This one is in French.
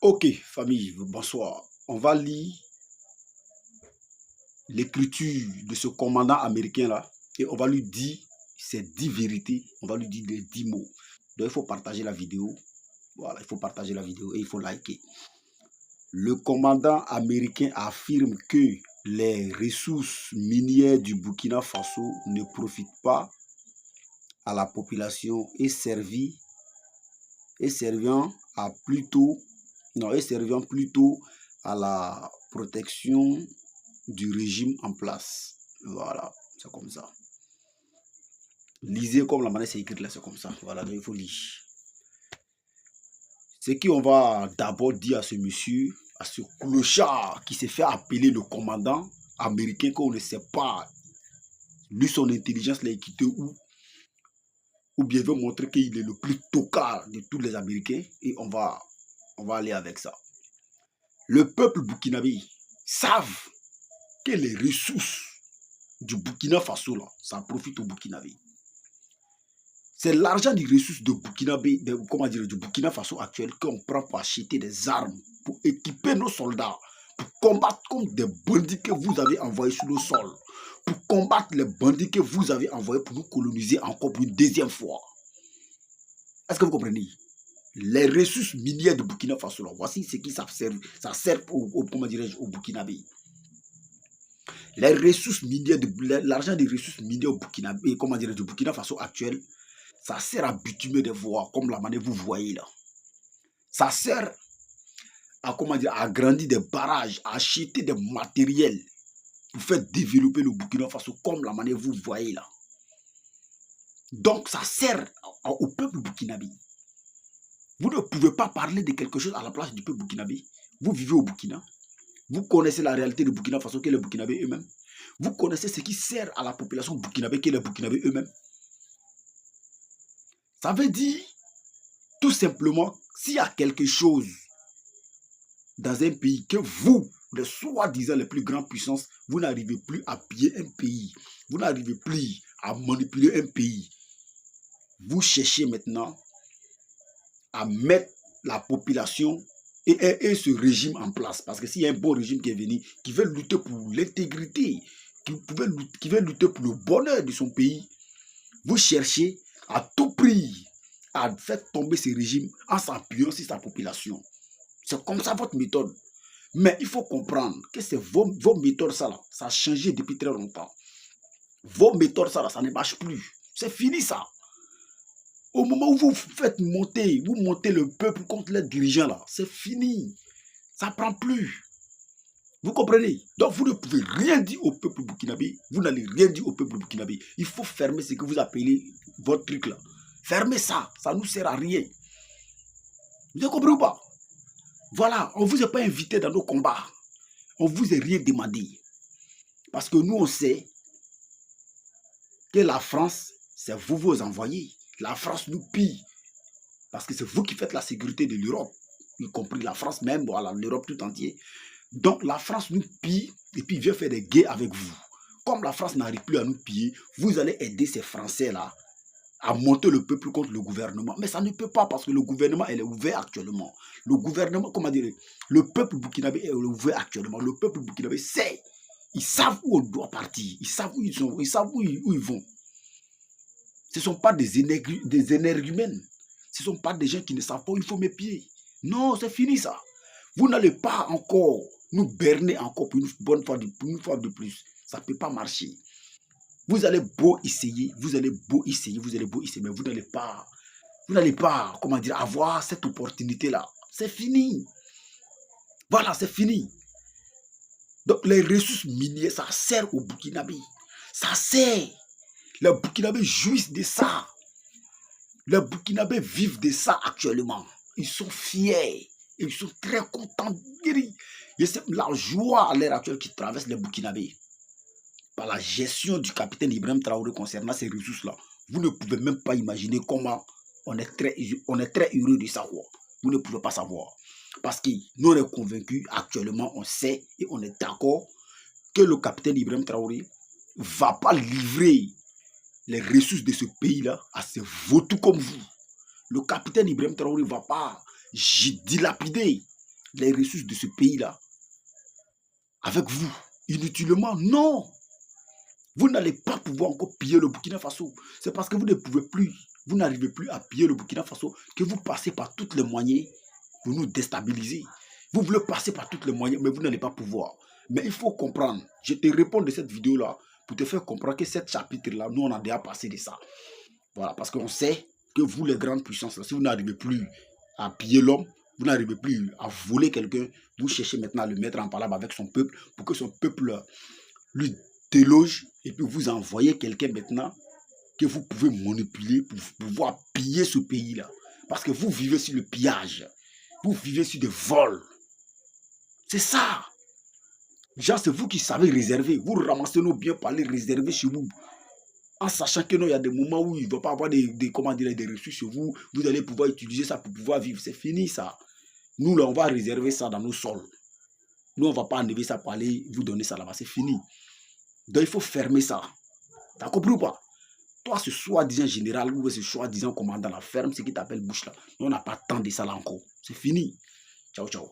Ok, famille, bonsoir. On va lire l'écriture de ce commandant américain-là et on va lui dire ces 10 vérités, on va lui dire les 10 mots. Donc il faut partager la vidéo. Voilà, il faut partager la vidéo et il faut liker. Le commandant américain affirme que les ressources minières du Burkina Faso ne profitent pas à la population et servant plutôt à la protection du régime en place. Voilà, c'est comme ça. Lisez comme la manière c'est écrit là, c'est comme ça. Voilà, donc il faut lire. Ce qu'on va d'abord dire à ce monsieur, à ce clochard qui s'est fait appeler le commandant américain, qu'on ne sait pas, lui son intelligence l'a quitté ou bien il veut montrer qu'il est le plus tocard de tous les Américains et on va aller avec ça. Le peuple burkinabé savent que les ressources du Burkina Faso, là, ça profite au Burkinabé. C'est l'argent des ressources du Burkina Faso actuel qu'on prend pour acheter des armes, pour équiper nos soldats, pour combattre comme des bandits que vous avez envoyés sur le sol, pour combattre les bandits que vous avez envoyés pour nous coloniser encore pour une deuxième fois. Est-ce que vous comprenez? Les ressources minières du Burkina Faso, là, voici ce qui ça sert au Burkinabé. Les ressources minières, l'argent des ressources minières au Burkinabé, du Burkina Faso actuel, ça sert à bitumer des voies, comme la manière que vous voyez là. Ça sert à, à agrandir des barrages, à acheter des matériels pour faire développer le Burkina Faso, comme la manière que vous voyez là. Donc, ça sert au peuple burkinabé. Vous ne pouvez pas parler de quelque chose à la place du peuple burkinabé. Vous vivez au Burkina. Vous connaissez la réalité du Burkina Faso, qu'est les Burkinabés eux-mêmes. Vous connaissez ce qui sert à la population burkinabé, qu'est les Burkinabés eux-mêmes. Ça veut dire, tout simplement, s'il y a quelque chose dans un pays que vous, les soi-disant les plus grandes puissances, vous n'arrivez plus à piller un pays, vous n'arrivez plus à manipuler un pays, vous cherchez maintenant à mettre la population et ce régime en place. Parce que s'il y a un bon régime qui est venu, qui veut lutter pour l'intégrité, qui veut lutter pour le bonheur de son pays, vous cherchez à tout prix à faire tomber ce régime en s'appuyant sur sa population. C'est comme ça votre méthode. Mais il faut comprendre que c'est vos méthodes, ça là, ça a changé depuis très longtemps. Vos méthodes, ça là, ça ne marche plus. C'est fini ça. Au moment où vous faites monter, vous montez le peuple contre les dirigeants là, c'est fini. Ça ne prend plus. Vous comprenez? Donc vous ne pouvez rien dire au peuple burkinabé. Vous n'allez rien dire au peuple burkinabé. Il faut fermer ce que vous appelez votre truc là. Fermez ça. Ça ne nous sert à rien. Vous avez compris ou pas? Voilà, on ne vous a pas invité dans nos combats. On ne vous a rien demandé. Parce que nous, on sait que la France, c'est vous vos envoyés. La France nous pille. Parce que c'est vous qui faites la sécurité de l'Europe, y compris la France même, voilà, l'Europe tout entière. Donc la France nous pille et puis vient faire des guerres avec vous. Comme la France n'arrive plus à nous piller, vous allez aider ces Français-là à monter le peuple contre le gouvernement. Mais ça ne peut pas parce que le gouvernement, elle est ouvert actuellement. Le gouvernement, comment dire, le peuple burkinabé est ouvert actuellement. Le peuple burkinabé sait, ils savent où on doit partir, ils savent où ils sont, ils savent où ils vont. Ce ne sont pas des énergumènes. Ce ne sont pas des gens qui ne savent pas où il faut mes pieds. Non, c'est fini ça. Vous n'allez pas encore nous berner encore pour une bonne fois de plus. Ça ne peut pas marcher. Vous allez beau essayer, mais vous n'allez pas, comment dire, avoir cette opportunité-là. C'est fini. Voilà, c'est fini. Donc les ressources minières, ça sert aux Burkinabés. Ça sert. Les Burkinabés jouissent de ça. Les Burkinabés vivent de ça actuellement. Ils sont fiers. Ils sont très contents. Et c'est la joie à l'heure actuelle qui traverse les Burkinabés. Par la gestion du capitaine Ibrahim Traoré concernant ces ressources-là. Vous ne pouvez même pas imaginer comment on est très heureux de savoir. Vous ne pouvez pas savoir. Parce que nous, on est convaincus, actuellement, on sait et on est d'accord que le capitaine Ibrahim Traoré ne va pas livrer les ressources de ce pays-là à ces vautours comme vous. Le capitaine Ibrahim Traoré ne va pas dilapider les ressources de ce pays-là avec vous, inutilement. Non, vous n'allez pas pouvoir encore piller le Burkina Faso. C'est parce que vous ne pouvez plus, vous n'arrivez plus à piller le Burkina Faso que vous passez par tous les moyens pour nous déstabiliser. Vous voulez passer par tous les moyens, mais vous n'allez pas pouvoir. Mais il faut comprendre, je te réponds de cette vidéo-là pour te faire comprendre que cet chapitre-là, nous on a déjà passé de ça. Voilà, parce qu'on sait que vous, les grandes puissances, si vous n'arrivez plus à piller l'homme, vous n'arrivez plus à voler quelqu'un, vous cherchez maintenant à le mettre en palabre avec son peuple pour que son peuple lui déloge et puis vous envoyez quelqu'un maintenant que vous pouvez manipuler pour pouvoir piller ce pays-là. Parce que vous vivez sur le pillage, vous vivez sur des vols. C'est ça. Genre, c'est vous qui savez réserver. Vous ramassez nos biens pour aller réserver chez vous. En sachant que non, il y a des moments où il ne va pas avoir des ressources chez vous. Vous allez pouvoir utiliser ça pour pouvoir vivre. C'est fini ça. Nous, là, on va réserver ça dans nos sols. Nous, on ne va pas enlever ça pour aller vous donner ça là-bas. C'est fini. Donc, il faut fermer ça. T'as compris ou pas? Toi, ce soi-disant général ou ce soi-disant commandant la ferme, ce qui t'appelle bouche là. Nous, on n'a pas tant de ça là encore. C'est fini. Ciao, ciao.